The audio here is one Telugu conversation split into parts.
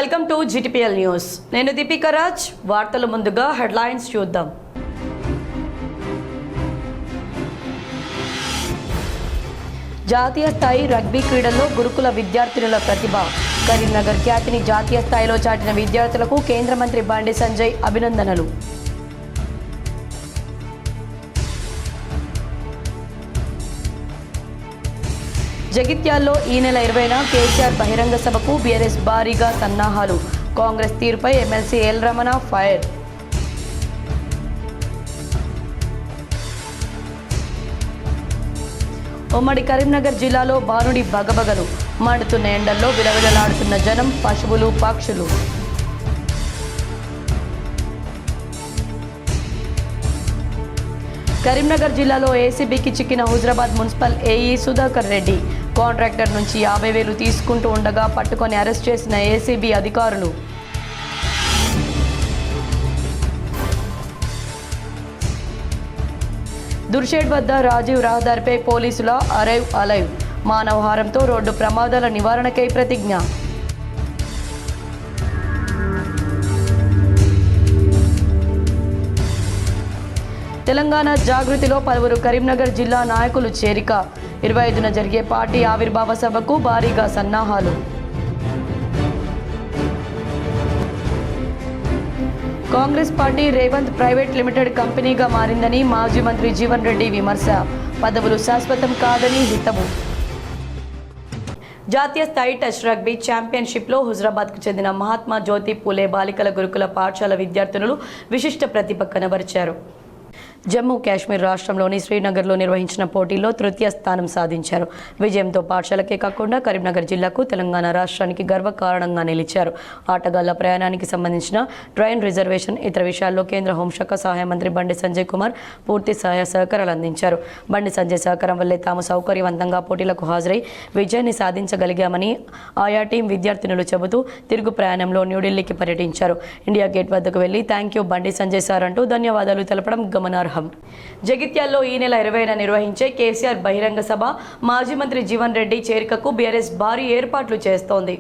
Welcome to GTPL news. నేను దీపికా రాజ్. వార్తల ముందుగా హెడ్లైన్స్ చూద్దాం. జాతీయ స్థాయి రగ్బీ క్రీడల్లో గురుకుల విద్యార్థినుల ప్రతిభ. కరీంనగర్ ఖ్యాతిని జాతీయ స్థాయిలో చాటిన విద్యార్థులకు కేంద్ర మంత్రి బండి సంజయ్ అభినందనలు. జగిత్యాల్లో ఈ నెల 20న కేసీఆర్ బహిరంగ సభకు బీఆర్ఎస్ భారీగా సన్నాహాలు. కాంగ్రెస్ తీరుపై ఎమ్మెల్సీ ఎల్ రమణ ఫైర్. ఉమ్మడి కరీంనగర్ జిల్లాలో బానుడి బగబగలు. మండుతున్న ఎండల్లో విలవిలలాడుతున్న జనం, పశువులు, పక్షులు. కరీంనగర్ జిల్లాలో ఏసీబీకి చిక్కిన Huzurabad municipal AE Sudhakar Reddy. Contractor నుంచి 50,000 తీసుకుంటూ ఉండగా పట్టుకొని అరెస్ట్ చేసిన ఏసీబీ అధికారులు. దుర్షేడ్ వద్ద రాజీవ్ రహదారిపై పోలీసుల అరైవ్ అలైవ్. మానవహారంతో రోడ్డు ప్రమాదాల నివారణకై ప్రతిజ్ఞ. తెలంగాణ జాగృతిలో పలువురు కరీంనగర్ జిల్లా నాయకులు చేరిక. 25న జరిగే పార్టీ ఆవిర్భావ సభకు భారీగా సన్నాహాలు. Congress party Revanth private limited కంపెనీగా మారిందని మాజీ మంత్రి జీవన్ రెడ్డి విమర్శ. పదవులు శాశ్వతం కాదని హితవు. జాతీయ స్థాయి టచ్ రగ్బీ ఛాంపియన్షిప్లో హుజరాబాద్కు చెందిన మహాత్మా జ్యోతి పూలే బాలికల గురుకుల పాఠశాల విద్యార్థినులు విశిష్ట ప్రతిభ కనబరిచారు. జమ్మూ కాశ్మీర్ రాష్ట్రంలోని శ్రీనగర్లో నిర్వహించిన పోటీల్లో తృతీయ స్థానం సాధించారు. విజయంతో పాఠశాలకే కాకుండా కరీంనగర్ జిల్లాకు, తెలంగాణ రాష్ట్రానికి గర్వకారణంగా నిలిచారు. ఆటగాళ్ల ప్రయాణానికి సంబంధించిన ట్రైన్ రిజర్వేషన్, ఇతర విషయాల్లో కేంద్ర హోంశాఖ సహాయ మంత్రి బండి సంజయ్ కుమార్ పూర్తి సహాయ సహకారాలు అందించారు. బండి సంజయ్ సహకారం వల్లే తాము సౌకర్యవంతంగా పోటీలకు హాజరై విజయాన్ని సాధించగలిగామని ఆయా టీం విద్యార్థినులు చెబుతూ తిరుగు ప్రయాణంలో న్యూఢిల్లీకి పర్యటించారు. ఇండియా గేట్ వద్దకు వెళ్లి thank you Bandi Sanjay sir అంటూ ధన్యవాదాలు తెలపడం గమనార్హం. జగిత్యాల్లో ఈ నెల 20న నిర్వహించే కేసీఆర్ బహిరంగ సభ, మాజీ మంత్రి జీవన్ రెడ్డి చేరికకు బీఆర్ఎస్ భారీ ఏర్పాట్లు చేస్తోంది.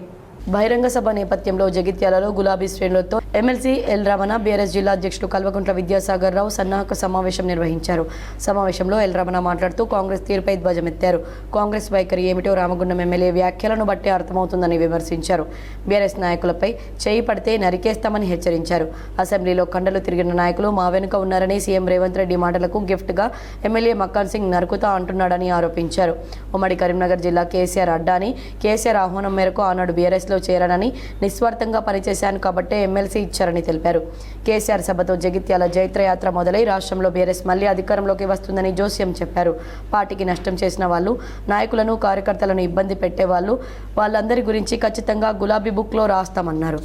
బహిరంగ సభ నేపథ్యంలో జగిత్యాలలో గులాబీ శ్రేణులతో ఎమ్మెల్సీ ఎల్ రమణ, బీఆర్ఎస్ జిల్లా అధ్యక్షుడు కల్వకుంట్ల విద్యాసాగర్ రావు సన్నాహక సమావేశం నిర్వహించారు. సమావేశంలో ఎల్ రమణ మాట్లాడుతూ కాంగ్రెస్ తీరుపై ధ్వజమెత్తారు. కాంగ్రెస్ వైఖరి ఏమిటో రామగుండం ఎమ్మెల్యే వ్యాఖ్యలను బట్టే అర్థమవుతుందని విమర్శించారు. బీఆర్ఎస్ నాయకులపై చేయి పడితే నరికేస్తామని హెచ్చరించారు. అసెంబ్లీలో కండలు తిరిగిన నాయకులు మా వెనుక ఉన్నారని సీఎం రేవంత్ రెడ్డి మాటలకు గిఫ్ట్గా ఎమ్మెల్యే మక్కాన్ సింగ్ నరుకుతా అంటున్నాడని ఆరోపించారు. ఉమ్మడి కరీంనగర్ జిల్లా కేసీఆర్ అడ్డాని, కేసీఆర్ ఆహ్వానం మేరకు ఆనాడు బీఆర్ఎస్లో చేరానని, నిస్వార్థంగా పనిచేశాను కాబట్టే ఎమ్మెల్సీ ఇచ్చారని తెలిపారు. కేసీఆర్ సభతో జగిత్యాల జైత్రయాత్ర మొదలై రాష్ట్రంలో బీఆర్ఎస్ మళ్లీ అధికారంలోకి వస్తుందని జోస్యం చెప్పారు. పార్టీకి నష్టం చేసిన వాళ్ళు, నాయకులను, కార్యకర్తలను ఇబ్బంది పెట్టేవాళ్ళు, వాళ్ళందరి గురించి ఖచ్చితంగా గులాబీ బుక్లో రాస్తామన్నారు.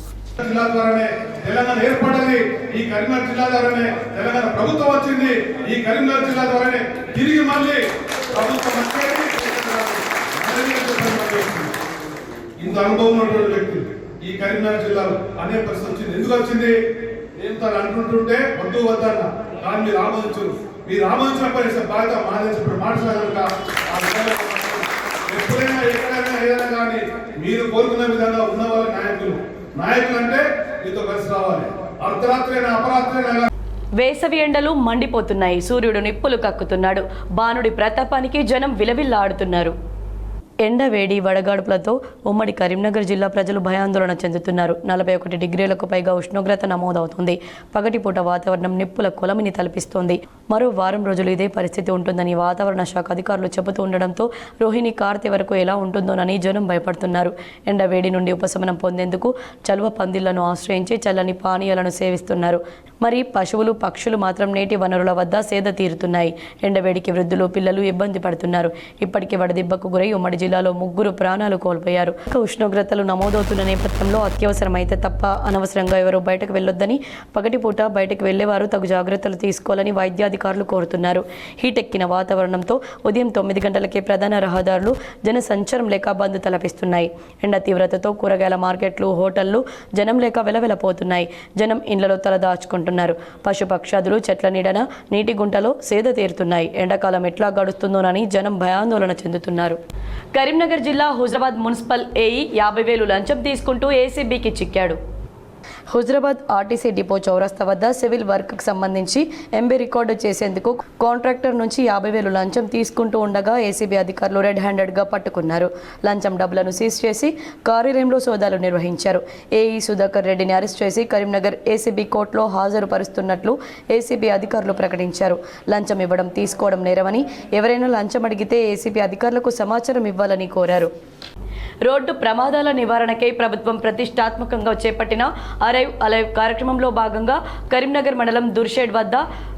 ఇంత అనుభవం ఉన్నటువంటి వ్యక్తి ఈ కరీంనగర్ జిల్లాలో అనే పరిస్థితి వచ్చింది. ఎందుకు వచ్చింది? నేను తను అనుకుంటుంటే వద్దు వద్దన్న, కానీ మీరు ఆమోదించరు. మీరు ఆమోదించిన పరిస్థితి బాగా మానేసి మాట్లాడక ఎప్పుడైనా ఎక్కడైనా ఏదైనా కానీ మీరు కోరుకున్న విధంగా ఉన్న వాళ్ళ నాయకులు అంటే మీతో కలిసి రావాలి. అర్ధరాత్రైనా అపరాత్రైనా. వేసవి ఎండలు మండిపోతున్నాయి. సూర్యుడు నిప్పులు కక్కుతున్నాడు. బానుడి ప్రతాపానికి జనం విలవిల్లాడుతున్నారు. ఎండ, వేడి, వడగాడుపులతో ఉమ్మడి కరీంనగర్ జిల్లా ప్రజలు భయాందోళన చెందుతున్నారు. 41 డిగ్రీలకు పైగా ఉష్ణోగ్రత నమోదవుతుంది. పగటిపూట వాతావరణం నిప్పుల కొలమిని తలపిస్తోంది. మరో వారం రోజులు ఇదే పరిస్థితి ఉంటుందని వాతావరణ శాఖ అధికారులు చెబుతూ ఉండడంతో రోహిణి కార్తె వరకు ఎలా ఉంటుందోనని జనం భయపడుతున్నారు. ఎండ, వేడి నుండి ఉపశమనం పొందేందుకు చలువ పందిళ్లను ఆశ్రయించి చల్లని పానీయాలను సేవిస్తున్నారు. మరి పశువులు, పక్షులు మాత్రం నేటి వనరుల వద్ద సేద తీరుతున్నాయి. ఎండవేడికి వృద్ధులు, పిల్లలు ఇబ్బంది పడుతున్నారు. ఇప్పటికీ వడదెబ్బకు గురై ఉమ్మడి జిల్లాలో 3 ప్రాణాలు కోల్పోయారు. ఉష్ణోగ్రతలు నమోదవుతున్న నేపథ్యంలో అత్యవసరమైతే తప్ప అనవసరంగా ఎవరూ బయటకు వెళ్లొద్దని, పగటిపూట బయటకు వెళ్లేవారు తగు జాగ్రత్తలు తీసుకోవాలని వైద్యాధికారులు కోరుతున్నారు. హీటెక్కిన వాతావరణంతో ఉదయం 9 గంటలకే ప్రధాన రహదారులు జన సంచారం లేక బంద్ తలపిస్తున్నాయి. ఎండ తీవ్రతతో కూరగాయల మార్కెట్లు, హోటళ్లు జనం లేక వెలవెలపోతున్నాయి. జనం ఇళ్లలో తల దాచుకుంటున్నారు. పశుపక్షాదులు చెట్ల నీడన, నీటి గుంటలో సేద తీరుతున్నాయి. ఎండాకాలం ఎట్లా గడుస్తుందోనని జనం భయాందోళన చెందుతున్నారు. కరీంనగర్ జిల్లా హుజరాబాద్ మున్సిపల్ ఏఈ 50,000 లంచం తీసుకుంటూ ఏసీబీకి చిక్కాడు. హుజరాబాద్ ఆర్టీసీ డిపో చౌరస్తా వద్ద సివిల్ వర్క్కి సంబంధించి ఎంబీ రికార్డు చేసేందుకు కాంట్రాక్టర్ నుంచి 50,000 లంచం తీసుకుంటూ ఉండగా ఏసీబీ అధికారులు రెడ్ హ్యాండెడ్గా పట్టుకున్నారు. లంచం డబ్బులను సీజ్ చేసి కార్యాలయంలో సోదాలు నిర్వహించారు. ఏఈ సుధాకర్ రెడ్డిని అరెస్ట్ చేసి కరీంనగర్ ఏసీబీ కోర్టులో హాజరుపరుస్తున్నట్లు ఏసీబీ అధికారులు ప్రకటించారు. లంచం ఇవ్వడం తీసుకోవడం నేరమని, ఎవరైనా లంచం అడిగితే ఏసీబీ అధికారులకు సమాచారం ఇవ్వాలని కోరారు. రోడ్డు ప్రమాదాల నివారణకై ప్రభుత్వం ప్రతిష్టాత్మకంగా చేపట్టిన అరైవ్ అలైవ్ కార్యక్రమంలో భాగంగా కరీంనగర్ మండలం దుర్షేడ్ వద్ద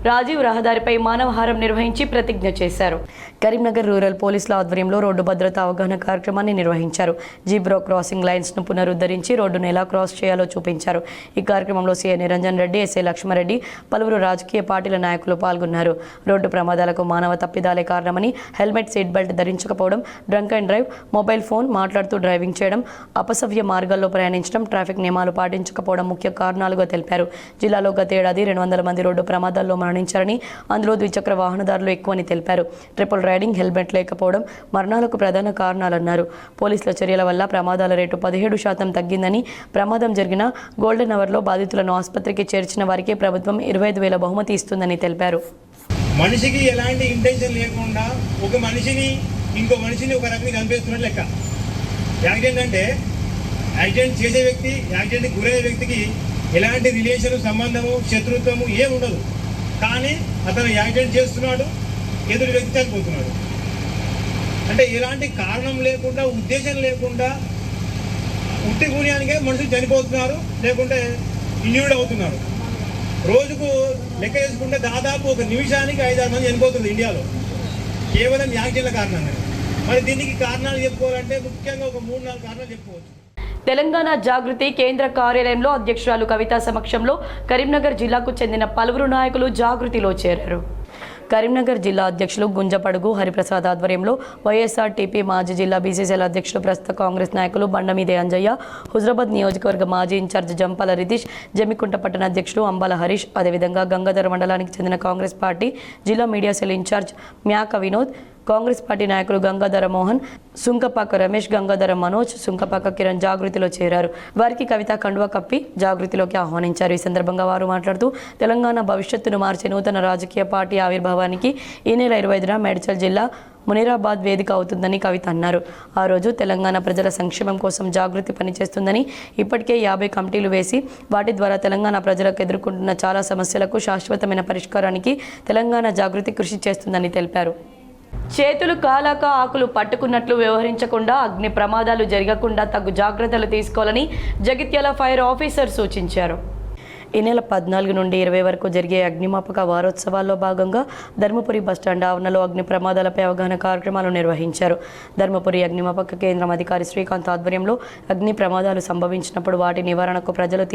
రాజీవ్ రహదారిపై మానవహారం నిర్వహించి ప్రతిజ్ఞ చేశారు. కరీంనగర్ రూరల్ పోలీసుల ఆధ్వర్యంలో రోడ్డు భద్రతా అవగాహన కార్యక్రమాన్ని నిర్వహించారు. జీబ్రా క్రాసింగ్ లైన్స్ను పునరుద్ధరించి రోడ్డును ఎలా క్రాస్ చేయాలో చూపించారు. ఈ కార్యక్రమంలో సీఐ నిరంజన్ రెడ్డి, ఎస్ఐ లక్ష్మారెడ్డి, పలువురు రాజకీయ పార్టీల నాయకులు పాల్గొన్నారు. రోడ్డు ప్రమాదాలకు మానవ తప్పిదాలే కారణమని, హెల్మెట్, సీట్ బెల్ట్ ధరించకపోవడం, drunk and drive, mobile phone మాట్లాడుతూ డ్రైవింగ్ చేయడం, అపసవ్య మార్గాల్లో ప్రయాణించడం, ట్రాఫిక్ నియమాలు పాటించకపోవడం ముఖ్య కారణాలుగా తెలిపారు. జిల్లాలో గత ఏడాది 200 మంది రోడ్డు ప్రమాదాల్లో మరణించారని, అందులో ద్విచక్ర వాహనదారులు ఎక్కువని తెలిపారు. ట్రిపుల్ రైడింగ్, హెల్మెట్ లేకపోవడం మరణాలకు ప్రధాన కారణాలన్నారు. పోలీసుల చర్యల వల్ల ప్రమాదాల రేటు 17% తగ్గిందని, ప్రమాదం జరిగిన గోల్డెన్ అవర్లో బాధితులను ఆసుపత్రికి చేర్చిన వారికి ప్రభుత్వం 25,000 బహుమతి ఇస్తుందని తెలిపారు. మనిషికి ఎలాంటి ఇంటెన్షన్ లేకుండా ఒక మనిషిని ఇంకో మనిషిని ఒక రకంగా చంపేస్తున్నట్టు లెక్క. యాక్సిడెంట్ అంటే యాక్సిడెంట్ చేసే వ్యక్తి, యాక్సిడెంట్కి గురయ్యే వ్యక్తికి ఎలాంటి రిలేషన్, సంబంధము, శత్రుత్వము ఏమి ఉండదు. కానీ అతను యాక్సిడెంట్ చేస్తున్నాడు, ఎదురు వ్యక్తి చనిపోతున్నాడు. అంటే ఎలాంటి కారణం లేకుండా, ఉద్దేశం లేకుండా ఉట్టి పుణ్యానికే మనుషులు చనిపోతున్నారు, లేకుంటే ఇంజూర్డ్ అవుతున్నారు. రోజుకు లెక్క వేసుకుంటే దాదాపు ఒక నిమిషానికి 5-6 మంది చనిపోతుంది ఇండియాలో, కేవలం యాక్సిడెంట్ల కారణంగా. మరి దీనికి కారణాలు చెప్పుకోవాలంటే ముఖ్యంగా ఒక 3-4 కారణాలు చెప్పుకోవచ్చు. తెలంగాణ జాగృతి కేంద్ర కార్యాలయంలో అధ్యక్షురాలు కవిత సమక్షంలో కరీంనగర్ జిల్లాకు చెందిన పలువురు నాయకులు జాగృతిలో చేరారు. కరీంనగర్ జిల్లా అధ్యక్షులు గుంజపడుగు హరిప్రసాద్ ఆధ్వర్యంలో వైఎస్ఆర్టీపీ మాజీ జిల్లా బీసీసీఎల్ అధ్యక్షులు, ప్రస్తుత కాంగ్రెస్ నాయకులు బండమీదే అంజయ్య, హుజరాబాద్ నియోజకవర్గ మాజీ ఇన్ఛార్జ్ జంపాల రితీష్, జమ్మికుంట పట్టణ అధ్యక్షులు అంబాల హరీష్, అదేవిధంగా గంగాధర మండలానికి చెందిన కాంగ్రెస్ పార్టీ జిల్లా media cell incharge Myaka Vinod, Congress party నాయకులు గంగాధర మోహన్, సుంకపాక రమేష్, గంగాధర మనోజ్, సుంకపాక కిరణ్ జాగృతిలో చేరారు. వారికి కవిత కండువా కప్పి జాగృతిలోకి ఆహ్వానించారు. ఈ సందర్భంగా వారు మాట్లాడుతూ తెలంగాణ భవిష్యత్తును మార్చే నూతన రాజకీయ పార్టీ ఆవిర్భావానికి ఈ నెల 25న మేడ్చల్ జిల్లా మునీరాబాద్ వేదిక అవుతుందని కవిత అన్నారు. ఆ రోజు తెలంగాణ ప్రజల సంక్షేమం కోసం జాగృతి పనిచేస్తుందని, ఇప్పటికే 50 కమిటీలు వేసి వాటి ద్వారా తెలంగాణ ప్రజలకు ఎదుర్కొంటున్న చాలా సమస్యలకు శాశ్వతమైన పరిష్కారానికి తెలంగాణ జాగృతి కృషి చేస్తుందని తెలిపారు. చేతులు కాలాక ఆకులు పట్టుకున్నట్లు వ్యవహరించకుండా, అగ్ని ప్రమాదాలు జరగకుండా తగు జాగ్రత్తలు తీసుకోవాలని జగిత్యాల ఫైర్ ఆఫీసర్ సూచించారు. ఈ నెల 14 నుండి 20 వరకు జరిగే అగ్నిమాపక వారోత్సవాల్లో భాగంగా ధర్మపురి బస్టాండ్ ఆవరణలో అగ్ని ప్రమాదాలపై అవగాహన కార్యక్రమాలు నిర్వహించారు. ధర్మపురి అగ్నిమాపక కేంద్రం అధికారి శ్రీకాంత్ ఆధ్వర్యంలో అగ్ని ప్రమాదాలు సంభవించినప్పుడు వాటి నివారణకు ప్రజలు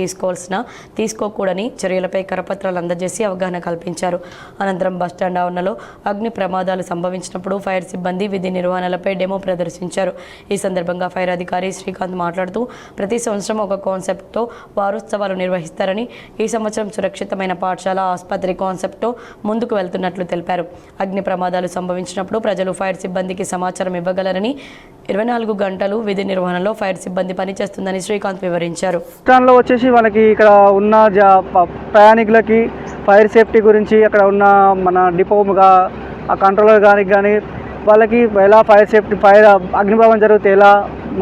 తీసుకోకూడని చర్యలపై కరపత్రాలు అందజేసి అవగాహన కల్పించారు. అనంతరం బస్టాండ్ ఆవరణలో అగ్ని ప్రమాదాలు సంభవించినప్పుడు ఫైర్ సిబ్బంది విధి నిర్వహణలపై డెమో ప్రదర్శించారు. ఈ సందర్భంగా ఫైర్ అధికారి శ్రీకాంత్ మాట్లాడుతూ, ప్రతి సంవత్సరం ఒక కాన్సెప్ట్తో వారోత్సవాలు నిర్వహిస్తారని, ఈ సంవత్సరం సురక్షితమైన పాఠశాల, ఆసుపత్రి కాన్సెప్ట్తో ముందుకు వెళ్తున్నట్లు తెలిపారు. అగ్ని ప్రమాదాలు సంభవించినప్పుడు ప్రజలు ఫైర్ సిబ్బందికి సమాచారం ఇవ్వగలరని, 24 గంటలు విధి నిర్వహణలో ఫైర్ సిబ్బంది పనిచేస్తుందని శ్రీకాంత్ వివరించారు. రాష్ట్రంలో వచ్చేసి వాళ్ళకి ఇక్కడ ఉన్న ప్రయాణికులకి ఫైర్ సేఫ్టీ గురించి అక్కడ ఉన్న మన డిపోగా ఆ కంట్రోలర్ కానీ వాళ్ళకి ఎలా ఫైర్ అగ్ని ప్రమాదం జరిగితే ఎలా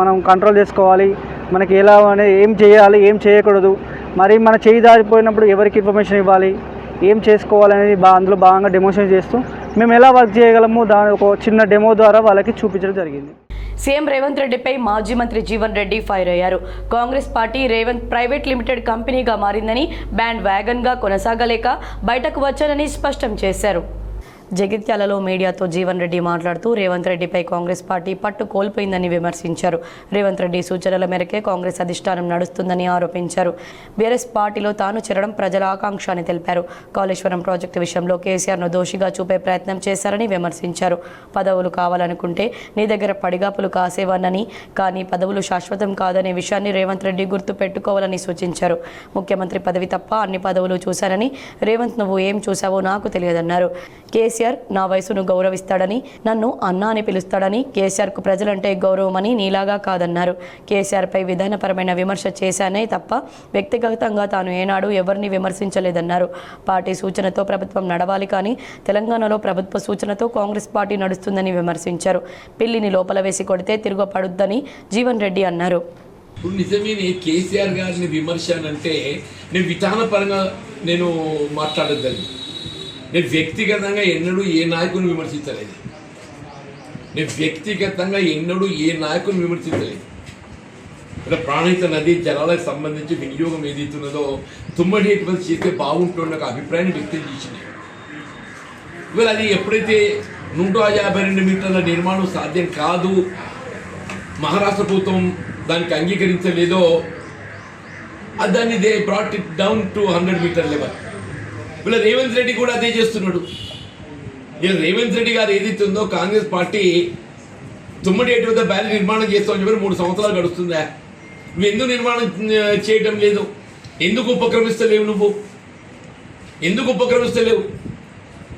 మనం కంట్రోల్ చేసుకోవాలి, మనకి ఎలా అనేది ఏం చేయాలి, ఏం చేయకూడదు, మరి మన చేయి దారిపోయినప్పుడు ఎవరికి ఇన్ఫర్మేషన్ ఇవ్వాలి, ఏం చేసుకోవాలనేది అందులో భాగంగా డెమోన్స్ట్రేట్ చేస్తూ మేము ఎలా వర్క్ చేయగలము దాని ఒక చిన్న డెమో ద్వారా వాళ్ళకి చూపించడం జరిగింది. సీఎం రేవంత్ రెడ్డిపై మాజీ మంత్రి జీవన్ రెడ్డి ఫైర్ అయ్యారు. Congress party Revanth private limited కంపెనీగా మారిందని, బ్యాండ్ వ్యాగన్గా కొనసాగలేక బయటకు వచ్చానని స్పష్టం చేశారు. జగిత్యాలలో మీడియాతో జీవన్ రెడ్డి మాట్లాడుతూ రేవంత్ రెడ్డిపై కాంగ్రెస్ పార్టీ పట్టు కోల్పోయిందని విమర్శించారు. రేవంత్ రెడ్డి సూచనల మేరకే కాంగ్రెస్ అధిష్టానం నడుస్తుందని ఆరోపించారు. బీఆర్ఎస్ పార్టీలో తాను చేరడం ప్రజల ఆకాంక్ష అని తెలిపారు. కాళేశ్వరం ప్రాజెక్టు విషయంలో కేసీఆర్ను దోషిగా చూపే ప్రయత్నం చేశారని విమర్శించారు. పదవులు కావాలనుకుంటే నీ దగ్గర పడిగాపులు కాసేవానని, కానీ పదవులు శాశ్వతం కాదనే విషయాన్ని రేవంత్ రెడ్డి గుర్తు పెట్టుకోవాలని సూచించారు. ముఖ్యమంత్రి పదవి తప్ప అన్ని పదవులు చూశారని, రేవంత్ నువ్వు ఏం చూశావో నాకు తెలియదన్నారు. కేసీఆర్ కేసీఆర్ నా వయసును గౌరవిస్తాడని, నన్ను అన్న అని పిలుస్తాడని, కేసీఆర్కు ప్రజలంటే గౌరవమని నీలాగా కాదన్నారు. కేసీఆర్పై విధానపరమైన విమర్శ చేశానే తప్ప వ్యక్తిగతంగా తాను ఏనాడు ఎవరిని విమర్శించలేదన్నారు. పార్టీ సూచనతో ప్రభుత్వం నడవాలి కానీ తెలంగాణలో ప్రభుత్వ సూచనతో కాంగ్రెస్ పార్టీ నడుస్తుందని విమర్శించారు. పిల్లిని లోపల వేసి కొడితే తిరుగుపడుద్దని జీవన్ రెడ్డి అన్నారు. ఇప్పుడు నిజమే కేసీఆర్ గారిని విమర్శ అంటే నేను విధానపరంగా నేను మాట్లాడద్దని, నేను వ్యక్తిగతంగా ఎన్నడూ ఏ నాయకుని విమర్శించలేదు. ఇలా ప్రాణహిత నదీ జలాలకు సంబంధించి వినియోగం ఏదైతున్నదో తుమ్మడి ఎటువంటి చేస్తే బాగుంటుండే ఒక అభిప్రాయాన్ని వ్యక్తం చేసింది. ఇవాళ అది ఎప్పుడైతే 152 మీటర్ల నిర్మాణం సాధ్యం కాదు, మహారాష్ట్ర ప్రభుత్వం దానికి అంగీకరించలేదో దాన్ని they brought it down to 100 metre level. వీళ్ళ రేవంత్ రెడ్డి కూడా అదే చేస్తున్నాడు. ఇక రేవంత్ రెడ్డి గారు ఏదైతే ఉందో కాంగ్రెస్ పార్టీ తుమ్మడి ఎటు వద్ద బ్యాలీ నిర్మాణం చేస్తామని చెప్పి 3 సంవత్సరాలు గడుస్తుందా? నువ్వు ఎందుకు నిర్మాణం చేయడం లేదు? ఎందుకు ఉపక్రమిస్తలేవు?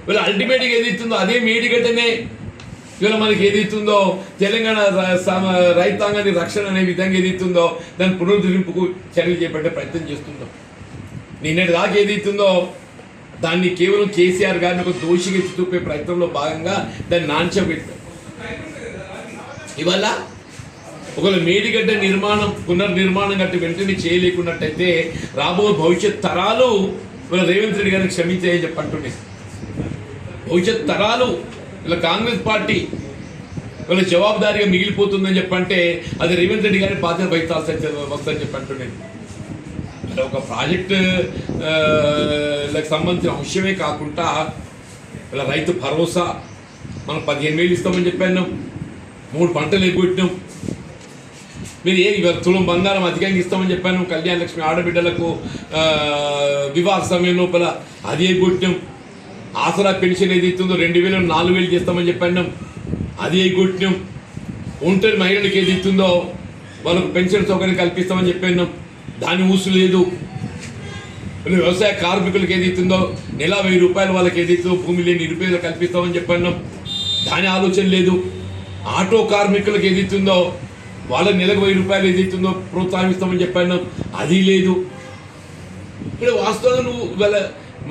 వీళ్ళ అల్టిమేట్గా ఏదైతుందో అదే మేడిగడ్డనే ఇవాళ మనకి ఏదైతుందో తెలంగాణ రైతాంగాన్ని రక్షణ అనే విధంగా ఏదైతుందో దాని పునరుద్ధరింపుకు చర్యలు చేపట్టే ప్రయత్నం చేస్తుందో. నిన్నటి దాకా ఏదైతుందో దాన్ని కేవలం కేసీఆర్ గారిని ఒక దోషిగా చూపే ప్రయత్నంలో భాగంగా దాన్ని నాంచం పెట్టారు. ఇవాళ ఒకవేళ మేడిగడ్డ పునర్నిర్మాణం గట్టి వెంటనే చేయలేకున్నట్టయితే రాబో భవిష్యత్ తరాలు ఇవాళ రేవంత్ రెడ్డి గారిని క్షమించాయని చెప్పంటున్నాయి. భవిష్యత్ తరాలు ఇలా కాంగ్రెస్ పార్టీ వీళ్ళ జవాబుదారీగా మిగిలిపోతుందని చెప్పంటే అది రేవంత్ రెడ్డి గారి బాధ్యత వహించాల్సి వస్తుందని చెప్పంటున్నాను. ఒక ప్రాజెక్టులకు సంబంధించిన అంశమే కాకుండా ఇలా రైతు భరోసా మనం 15,000 ఇస్తామని చెప్పాను, 3 పంటలు ఎగ్గొట్టినాం. మీరు ఇవాళ తులం బంగారం అధికంగా ఇస్తామని చెప్పాను, కళ్యాణ లక్ష్మి ఆడబిడ్డలకు వివాహ సమయం లోపల అది ఎగ్గొట్టినాం. ఆసరా పెన్షన్ ఏదైతుందో 2,000 4,000 చేస్తామని చెప్పాను, అది ఎగ్గొట్టినాం. ఒంటరి మహిళలకు ఏదైతుందో వాళ్ళకు పెన్షన్ సౌకర్యం కల్పిస్తామని చెప్పాను, దాని ఊసు లేదు. వ్యవసాయ కార్మికులకు ఏదైతుందో నెల 1000 రూపాయలు వాళ్ళకి ఏదైతుందో భూమి లేని నిరుపేదలు కల్పిస్తామని చెప్పాను, దాని ఆలోచన లేదు. ఆటో కార్మికులకు ఏదైతుందో వాళ్ళ నెలకు 1000 రూపాయలు ఏదైతుందో ప్రోత్సాహిస్తామని చెప్పాను, అది లేదు. ఇక్కడ వాస్తవంగా నువ్వు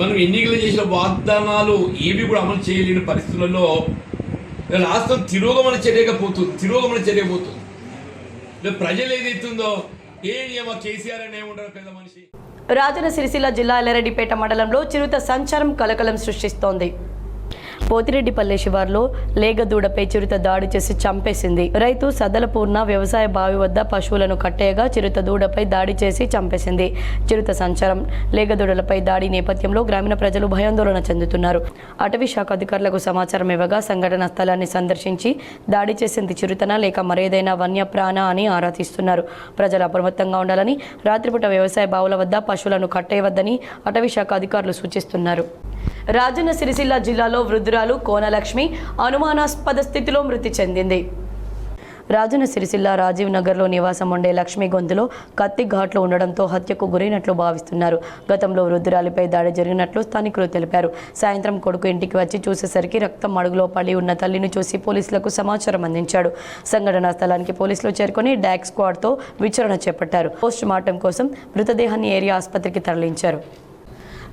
మనం ఎన్నికలు చేసిన వాగ్దానాలు ఏవి కూడా అమలు చేయలేని పరిస్థితులలో రాష్ట్రం తిరోగమన చర్యపోతుంది. ప్రజలు ఏదైతుందో ఏ నియమ కేసీఆర్ అనే ఉండరు పెద్ద మనిషి. రాజన్న సిరిసిల్ల జిల్లా ఎల్లారెడ్డిపేట మండలంలో చిరుత సంచారం కలకలం సృష్టిస్తోంది. పోతిరెడ్డిపల్లె శివార్లో లేగదూడపై చిరుత దాడి చేసి చంపేసింది. రైతు సదలపూర్ణ వ్యవసాయ బావి వద్ద పశువులను కట్టేయగా చిరుత దూడపై దాడి చేసి చంపేసింది. చిరుత సంచారం లేగదూడలపై దాడి నేపథ్యంలో గ్రామీణ ప్రజలు భయాందోళన చెందుతున్నారు. అటవీ శాఖ అధికారులకు సమాచారం ఇవ్వగా సంఘటన స్థలాన్ని సందర్శించి దాడి చేసింది చిరుతన లేక మరేదైనా వన్యప్రాణ అని ఆరా తీస్తున్నారు. ప్రజలు అప్రమత్తంగా ఉండాలని, రాత్రిపూట వ్యవసాయ బావుల వద్ద పశువులను కట్టేయవద్దని అటవీ శాఖ అధికారులు సూచిస్తున్నారు. రాజన్న సిరిసిల్ల జిల్లాలో వృద్ధురాలు కోనలక్ష్మి అనుమానాస్పద స్థితిలో మృతి చెందింది. రాజన్న సిరిసిల్ల రాజీవ్ నగర్లో నివాసం ఉండే లక్ష్మి గొంతులో కత్తి ఘాట్లు ఉండడంతో హత్యకు గురైనట్లు భావిస్తున్నారు. గతంలో వృద్ధురాలిపై దాడి జరిగినట్లు స్థానికులు తెలిపారు. సాయంత్రం కొడుకు ఇంటికి వచ్చి చూసేసరికి రక్తం అడుగులో పడి ఉన్న తల్లిని చూసి పోలీసులకు సమాచారం అందించాడు. సంఘటనా స్థలానికి పోలీసులు చేరుకొని డాగ్ స్క్వాడ్తో విచారణ చేపట్టారు. పోస్ట్ మార్టం కోసం మృతదేహాన్ని ఏరియా ఆసుపత్రికి తరలించారు.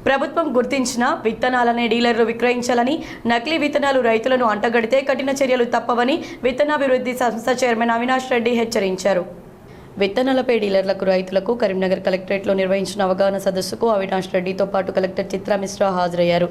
ప్రభుత్వం గుర్తించిన విత్తనాలనే డీలర్లు విక్రయించాలని, నకిలీ విత్తనాలు రైతులను అంటగడితే కఠిన చర్యలు తప్పవని విత్తనాభివృద్ధి సంస్థ చైర్మన్ అవినాష్ రెడ్డి హెచ్చరించారు. విత్తనాలపై డీలర్లకు, రైతులకు కరీంనగర్ కలెక్టరేట్లో నిర్వహించిన అవగాహన సదస్సుకు అవినాష్ రెడ్డితో పాటు కలెక్టర్ చిత్రా మిశ్రా హాజరయ్యారు.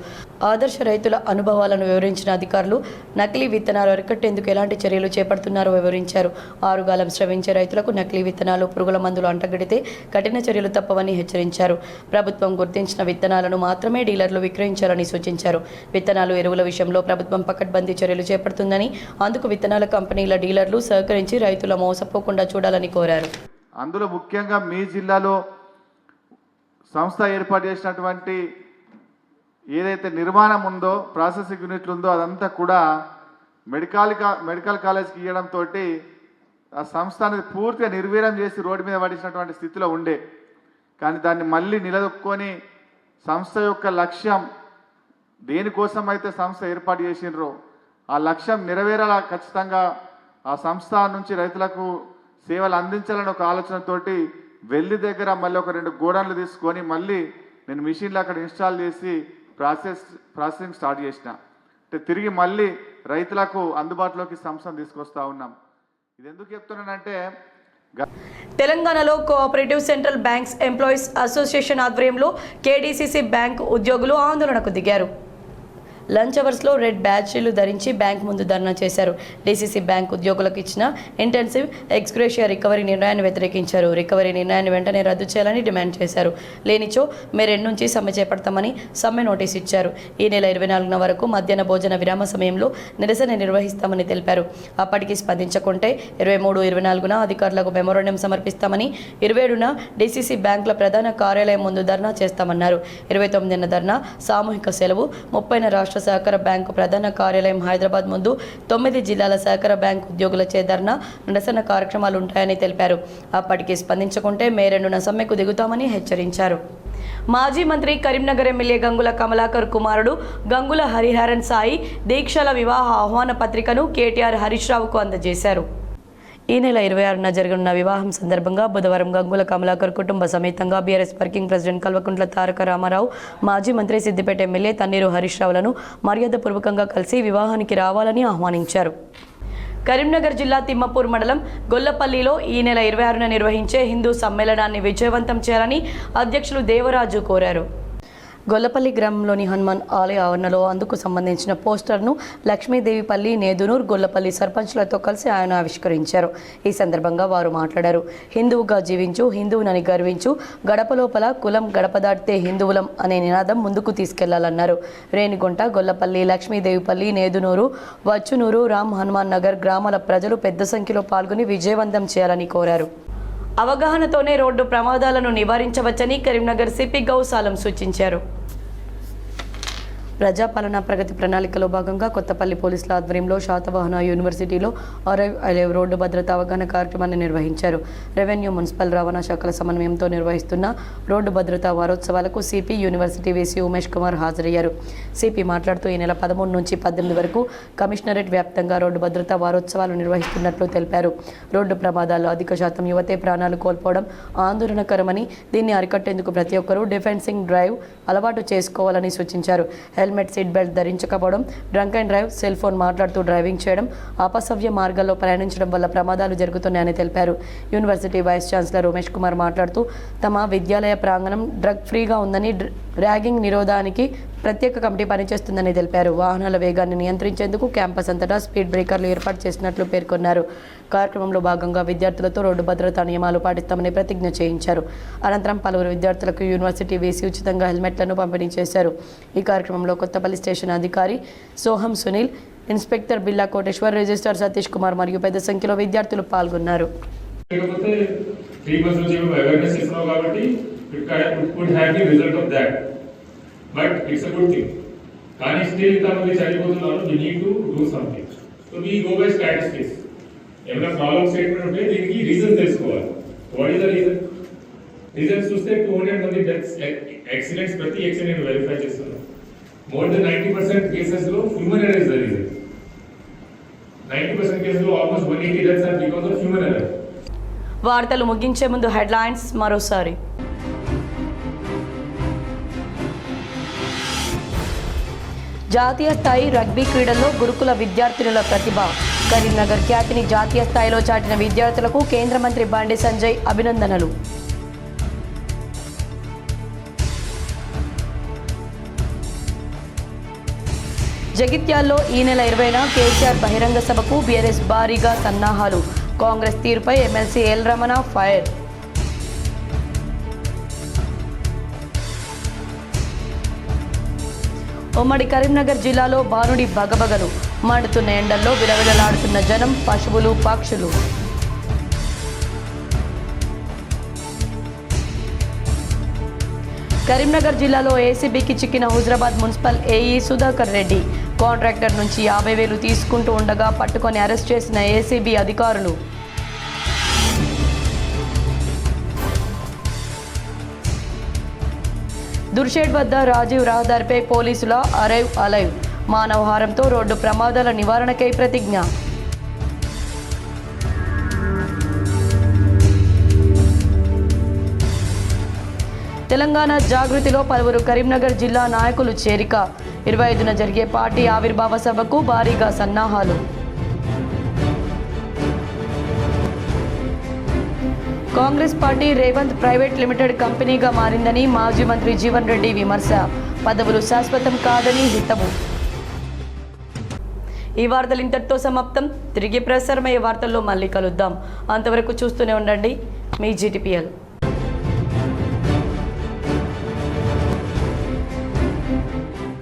ఆదర్శ రైతుల అనుభవాలను వివరించిన అధికారులు నకిలీ విత్తనాలు అరికట్టేందుకు ఎలాంటి చర్యలు చేపడుతున్నారో వివరించారు. ఆరుగాలం శ్రవించే రైతులకు నకిలీ విత్తనాలు, పురుగుల మందులు అంటగడితే కఠిన చర్యలు తప్పవని హెచ్చరించారు. ప్రభుత్వం గుర్తించిన విత్తనాలను మాత్రమే డీలర్లు విక్రయించాలని సూచించారు. విత్తనాలు, ఎరువుల విషయంలో ప్రభుత్వం పకడ్బందీ చర్యలు చేపడుతుందని, అందుకు విత్తనాల కంపెనీల డీలర్లు సహకరించి రైతుల మోసపోకుండా చూడాలని కోరారు. అందులో ముఖ్యంగా మీ జిల్లాలో సంస్థ ఏర్పాటు చేసినటువంటి ఏదైతే నిర్మాణం ఉందో, ప్రాసెసింగ్ యూనిట్లు ఉందో అదంతా కూడా మెడికల్ కాలేజ్కి ఇవ్వడంతో ఆ సంస్థ అనేది పూర్తిగా నిర్వీర్యం చేసి రోడ్డు మీద పడిచినటువంటి స్థితిలో ఉండే. కానీ దాన్ని మళ్ళీ నిలదొక్కుని సంస్థ యొక్క లక్ష్యం దేనికోసం అయితే సంస్థ ఏర్పాటు చేసినారో ఆ లక్ష్యం నెరవేరేలా ఖచ్చితంగా ఆ సంస్థ నుంచి రైతులకు సేవలు అందించాలని ఒక ఆలోచనతోటి వెల్లి దగ్గర మళ్ళీ ఒక 2 గోడౌన్లు తీసుకొని మళ్ళీ నేను మిషన్లు అక్కడ ఇన్స్టాల్ చేసి ప్రాసెసింగ్ స్టార్ట్ చేసిన. అంటే తిరిగి మళ్ళీ రైతులకు అందుబాటులోకి సంస్థను తీసుకొస్తా ఉన్నాం. ఇది ఎందుకు చెప్తున్నానంటే తెలంగాణలో cooperative central banks employees association ఆధ్వర్యంలో కేడీసీసీ బ్యాంక్ ఉద్యోగులు ఆందోళనకు దిగారు. లంచ్ అవర్స్లో రెడ్ బ్యాడ్జీలు ధరించి బ్యాంక్ ముందు ధర్నా చేశారు. డీసీసీ బ్యాంక్ ఉద్యోగులకు ఇచ్చిన ఇంటెన్సివ్ ఎక్స్గ్రేషియా రికవరీ నిర్ణయాన్ని వ్యతిరేకించారు. రికవరీ నిర్ణయాన్ని వెంటనే రద్దు చేయాలని డిమాండ్ చేశారు. లేనిచో మే 2 నుంచి సమ్మె చేపడతామని సమ్మె నోటీస్ ఇచ్చారు. ఈ నెల 24న వరకు మధ్యాహ్న భోజన విరామ సమయంలో నిరసన నిర్వహిస్తామని తెలిపారు. అప్పటికి స్పందించకుంటే 23, 24న అధికారులకు మెమోరాండం సమర్పిస్తామని, 27న డీసీసీ బ్యాంకుల ప్రధాన కార్యాలయం ముందు ధర్నా చేస్తామన్నారు. 29న ధర్నా సామూహిక సెలవు. 30న రాష్ట్ర సహకార బ్యాంకు ప్రధాన కార్యాలయం హైదరాబాద్ ముందు 9 జిల్లాల సహకార బ్యాంకు ఉద్యోగులచే ధర్నా నిరసన కార్యక్రమాలు ఉంటాయని తెలిపారు. అప్పటికి స్పందించకుంటే మే 2న సమ్మెకు దిగుతామని హెచ్చరించారు. మాజీ మంత్రి కరీంనగర్ ఎమ్మెల్యే గంగుల కమలాకర్ కుమారుడు గంగుల హరిహరన్ సాయి దీక్షల వివాహ ఆహ్వాన పత్రికను కేటీఆర్ హరీష్ రావుకు అందజేశారు. ఈ నెల 26న జరగనున్న వివాహం సందర్భంగా బుధవారం గంగుల కమలాకర్ కుటుంబ సమేతంగా BRS working president Kalvakuntla Taraka Ramarao, మాజీ మంత్రి సిద్దిపేట ఎమ్మెల్యే తన్నీరు హరీష్ రావులను మర్యాదపూర్వకంగా కలిసి వివాహానికి రావాలని ఆహ్వానించారు. కరీంనగర్ జిల్లా తిమ్మపూర్ మండలం గొల్లపల్లిలో ఈ నెల 26న నిర్వహించే హిందూ సమ్మేళనాన్ని విజయవంతం చేయాలని అధ్యక్షులు దేవరాజు కోరారు. గొల్లపల్లి గ్రామంలోని హనుమాన్ ఆలయ ఆవరణలో అందుకు సంబంధించిన పోస్టర్ను లక్ష్మీదేవిపల్లి, నేదునూర్, గొల్లపల్లి సర్పంచ్లతో కలిసి ఆయన ఆవిష్కరించారు. ఈ సందర్భంగా వారు మాట్లాడారు. హిందువుగా జీవించు, హిందువునని గర్వించు, గడప లోపల కులం గడప దాటితే హిందువులం అనే నినాదం ముందుకు తీసుకెళ్లాలన్నారు. రేణిగుంట, గొల్లపల్లి, లక్ష్మీదేవిపల్లి, నేదునూరు, వచ్చునూరు, రామ్ హనుమాన్ నగర్ గ్రామాల ప్రజలు పెద్ద సంఖ్యలో పాల్గొని విజయవంతం చేయాలని కోరారు. అవగాహనతోనే రోడ్డు ప్రమాదాలను నివారించవచ్చని కరీంనగర్ సిపి గౌసాలం సూచించారు. ప్రజాపాలన ప్రగతి ప్రణాళికలో భాగంగా కొత్తపల్లి పోలీసుల ఆధ్వర్యంలో శాతవాహన యూనివర్సిటీలో అరైవ్ రోడ్డు భద్రతా అవగాహన కార్యక్రమాన్ని నిర్వహించారు. రెవెన్యూ, మున్సిపల్, రవాణా శాఖల సమన్వయంతో నిర్వహిస్తున్న రోడ్డు భద్రతా వారోత్సవాలకు CP, university VC Umesh Kumar హాజరయ్యారు. సిపి మాట్లాడుతూ ఈ నెల 13 నుంచి 18 వరకు కమిషనరేట్ వ్యాప్తంగా రోడ్డు భద్రతా వారోత్సవాలు నిర్వహిస్తున్నట్లు తెలిపారు. రోడ్డు ప్రమాదాల్లో అధిక శాతం యువతే ప్రాణాలు కోల్పోవడం ఆందోళనకరమని, దీన్ని అరికట్టేందుకు ప్రతి ఒక్కరూ డిఫెన్సింగ్ డ్రైవ్ అలవాటు చేసుకోవాలని సూచించారు. హెల్మెట్, సీట్ బెల్ట్ ధరించకపోవడం, drunk and drive, cell phone మాట్లాడుతూ డ్రైవింగ్ చేయడం, అపసవ్య మార్గాల్లో ప్రయాణించడం వల్ల ప్రమాదాలు జరుగుతున్నాయని తెలిపారు. University vice chancellor Umesh Kumar మాట్లాడుతూ తమ విద్యాలయ ప్రాంగణం డ్రగ్ ఫ్రీగా ఉందని, ర్యాగింగ్ నిరోధానికి ప్రత్యేక కమిటీ పనిచేస్తుందని తెలిపారు. వాహనాల వేగాన్ని నియంత్రించేందుకు క్యాంపస్ అంతటా స్పీడ్ బ్రేకర్లు ఏర్పాటు చేసినట్లు పేర్కొన్నారు. కార్యక్రమంలో భాగంగా విద్యార్థులతో రోడ్డు భద్రతా నియమాలు పాటిస్తామని ప్రతిజ్ఞ చేయించారు. అనంతరం పలువురు విద్యార్థులకు యూనివర్సిటీ వేసి ఉచితంగా హెల్మెట్లను పంపిణీ చేశారు. ఈ కార్యక్రమంలో కొత్తపల్లి స్టేషన్ అధికారి సోహం సునీల్, ఇన్స్పెక్టర్ బిల్లా కోటేశ్వర్, రిజిస్ట్రార్ సతీష్ కుమార్ మరియు పెద్ద సంఖ్యలో విద్యార్థులు పాల్గొన్నారు. But it's a good thing. కానీ స్టిల్ ఇంతమంది చనిపోతున్నారు. We need to do something. So we go by statistics. ఏమైనా ప్రాబ్లమ్ స్టేట్మెంట్ ఉంటే దీనికి రీజన్ తెలుసుకోవాలి. What is the reason? Reason చూస్తే 200 మంది డెత్స్, యాక్సిడెంట్స్, ప్రతి యాక్సిడెంట్ వెరిఫై చేస్తున్నాం. మోర్ దెన్ 90% కేసెస్ లో human error is the reason. 90% cases లో almost 180 deaths are because of human error. వార్తలు ముగించే ముందు హెడ్లైన్స్ మరోసారి. జాతీయ స్థాయి రగ్బీ క్రీడల్లో గురుకుల విద్యార్థినుల ప్రతిభ. కరీంనగర్ ఖ్యాతిని జాతీయ స్థాయిలో చాటిన విద్యార్థులకు కేంద్ర మంత్రి బండి సంజయ్ అభినందనలు. జగిత్యాల్లో ఈ నెల 20న కేసీఆర్ బహిరంగ సభకు బీఆర్ఎస్ భారీగా సన్నాహాలు. కాంగ్రెస్ తీరుపై ఎమ్మెల్సీ ఎల్ రమణ ఫైర్. ఉమ్మడి కరీంనగర్ జిల్లాలో బానుడి బగబగలు. మండుతున్న ఎండల్లో విలవిలలాడుతున్న జనం, పశువులు, పక్షులు. కరీంనగర్ జిల్లాలో ఏసీబీకి చిక్కిన Huzurabad municipal AE Sudhakar Reddy. Contractor నుంచి 50,000 తీసుకుంటూ ఉండగా పట్టుకొని అరెస్ట్ చేసిన ఏసీబీ అధికారులు. దుర్షేడ్ వద్ద రాజీవ్ రహదారిపై పోలీసుల అరైవ్ అలైవ్ మానవహారంతో రోడ్డు ప్రమాదాల నివారణకై ప్రతిజ్ఞ. తెలంగాణ జాగృతిలో పలువురు కరీంనగర్ జిల్లా నాయకులు చేరిక. 25న జరిగే పార్టీ ఆవిర్భావ సభకు భారీగా సన్నాహాలు. Congress party Revanth private limited కంపెనీగా మారిందని మాజీ మంత్రి జీవన్ రెడ్డి విమర్శ. పదవులు శాశ్వతం కాదని హితవు. ఈ వార్తలు ఇంతటితో సమాప్తం. తిరిగి ప్రసారమయ్యే వార్తల్లో మళ్ళీ కలుద్దాం. అంతవరకు చూస్తూనే ఉండండి మీ GTPL.